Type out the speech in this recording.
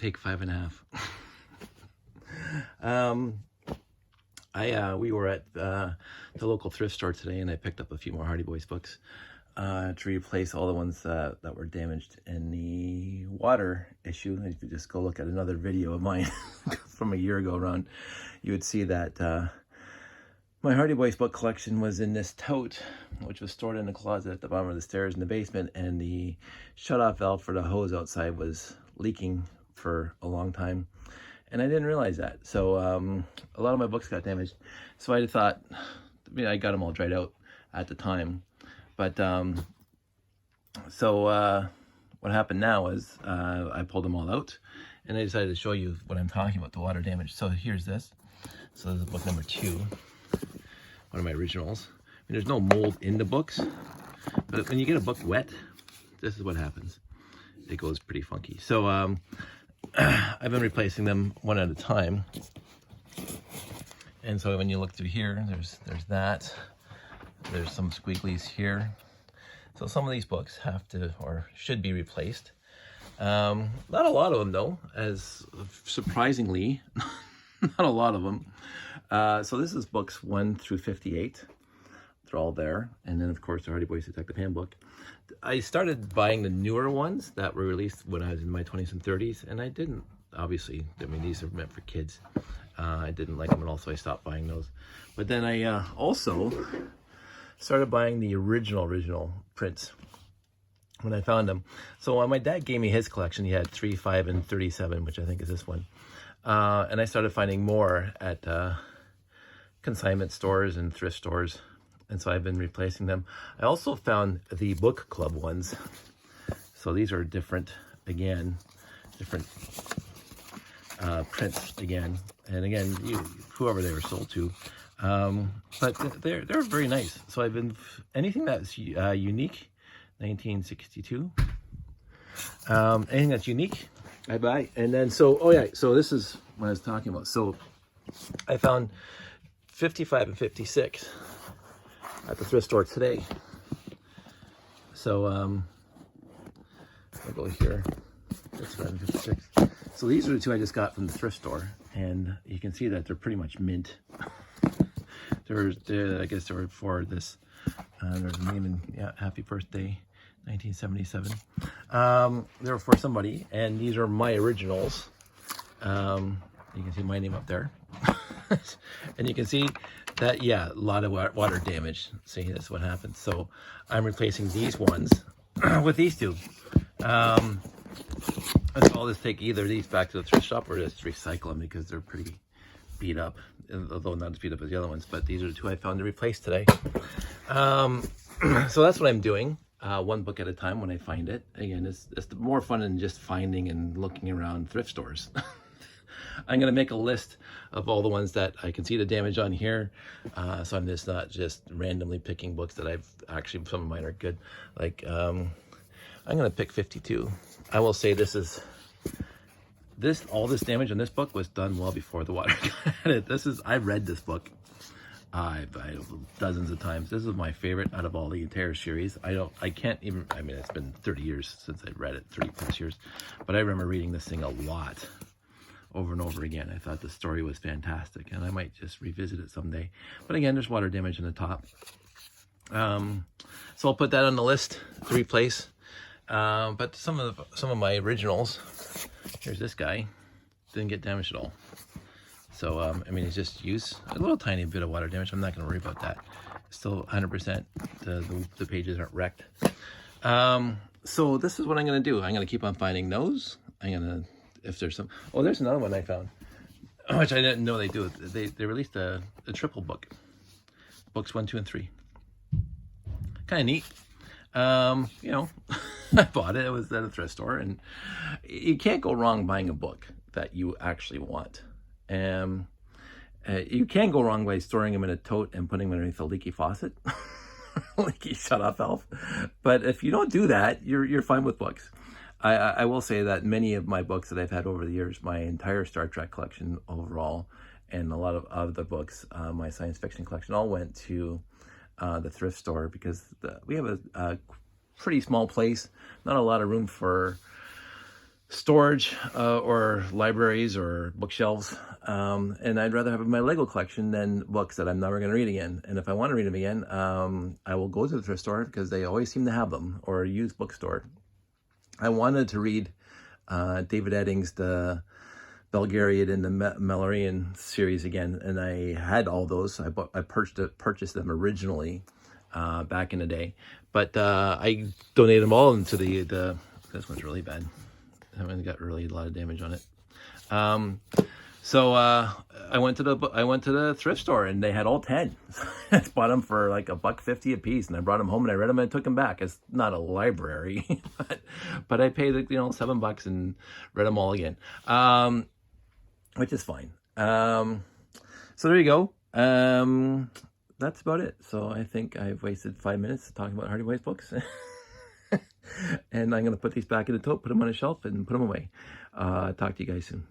Take 5.5. We were at the local thrift store today, and I picked up a few more Hardy Boys books to replace all the ones that were damaged in the water issue. If you just go look at another video of mine from a year ago around, you would see that my Hardy Boys book collection was in this tote, which was stored in a closet at the bottom of the stairs in the basement, and the shut-off valve for the hose outside was leaking for a long time, and I didn't realize that. So a lot of my books got damaged. So I thought, I got them all dried out at the time, but what happened now is I pulled them all out, and I decided to show you what I'm talking about, the water damage. So here's this. So this is book number 2, one of my originals. There's no mold in the books, but when you get a book wet, this is what happens. It goes pretty funky. So I've been replacing them one at a time. And so when you look through here, there's that. There's some squigglies here. So some of these books have to, or should be, replaced. Not a lot of them though, as surprisingly, not a lot of them. So this is books 1 through 58. They're all there. And then of course the Hardy Boys Detective Handbook. I started buying the newer ones that were released when I was in my 20s and 30s, and I didn't, obviously, these are meant for kids. I didn't like them at all, so I stopped buying those. But then I also started buying the original prints when I found them. So my dad gave me his collection. He had 3, 5, and 37, which I think is this one. And I started finding more at consignment stores and thrift stores. And so I've been replacing them. I also found the book club ones. So these are different, again, different prints again. And again, whoever they were sold to. But they're very nice. So I've been, anything that's unique, 1962. Anything that's unique, I buy. And then, so this is what I was talking about. So I found 55 and 56 at the thrift store today. So I'll go here. 55 and 56. So these are the 2 I just got from the thrift store, and you can see that they're pretty much mint. I guess they were for this. There's a name and happy birthday, 1977. They were for somebody, and these are my originals. You can see my name up there. And you can see that, a lot of water damage. See, that's what happens. So I'm replacing these ones with these 2. I'll just take either of these back to the thrift shop or just recycle them because they're pretty beat up, although not as beat up as the other ones. But these are the 2 I found to replace today. So that's what I'm doing, one book at a time when I find it. Again, it's more fun than just finding and looking around thrift stores. I'm going to make a list of all the ones that I can see the damage on here. So I'm just not just randomly picking books that I've actually, some of mine are good. Like, I'm going to pick 52. I will say all this damage on this book was done well before the water got it. I've read this book dozens of times. This is my favorite out of all the entire series. It's been 30 years since I read it, 30 plus years. But I remember reading this thing a lot, over and over again. I thought the story was fantastic, and I might just revisit it someday. But again, there's water damage in the top. So I'll put that on the list to replace. But some of my originals, here's this guy, didn't get damaged at all. So it's just a little tiny bit of water damage. I'm not going to worry about that. Still 100%. The pages aren't wrecked. So this is what I'm going to do. I'm going to keep on finding those. If there's some, there's another one I found, which I didn't know they do. They released a triple book, books 1, 2, and 3. Kind of neat. I bought it. It was at a thrift store, and you can't go wrong buying a book that you actually want. You can go wrong by storing them in a tote and putting them underneath a leaky faucet, leaky shut-off valve. But if you don't do that, you're fine with books. I will say that many of my books that I've had over the years, my entire Star Trek collection overall, and a lot of other books, my science fiction collection, all went to the thrift store because we have a pretty small place, not a lot of room for storage or libraries or bookshelves, and I'd rather have my Lego collection than books that I'm never going to read again. And if I want to read them again, I will go to the thrift store because they always seem to have them, or a used bookstore. I wanted to read David Eddings' The Bulgarian and the Mallorean series again, and I had all those. I purchased them originally back in the day, but I donated them all into the. This one's really bad. That one got really a lot of damage on it. So I went to the thrift store and they had all 10. I bought them for like $1.50 a piece, and I brought them home and I read them and I took them back. It's not a library, but I paid $7 and read them all again, which is fine. So there you go. That's about it. So I think I've wasted 5 minutes talking about Hardy Boys books. And I'm going to put these back in the tote, put them on a shelf, and put them away. Talk to you guys soon.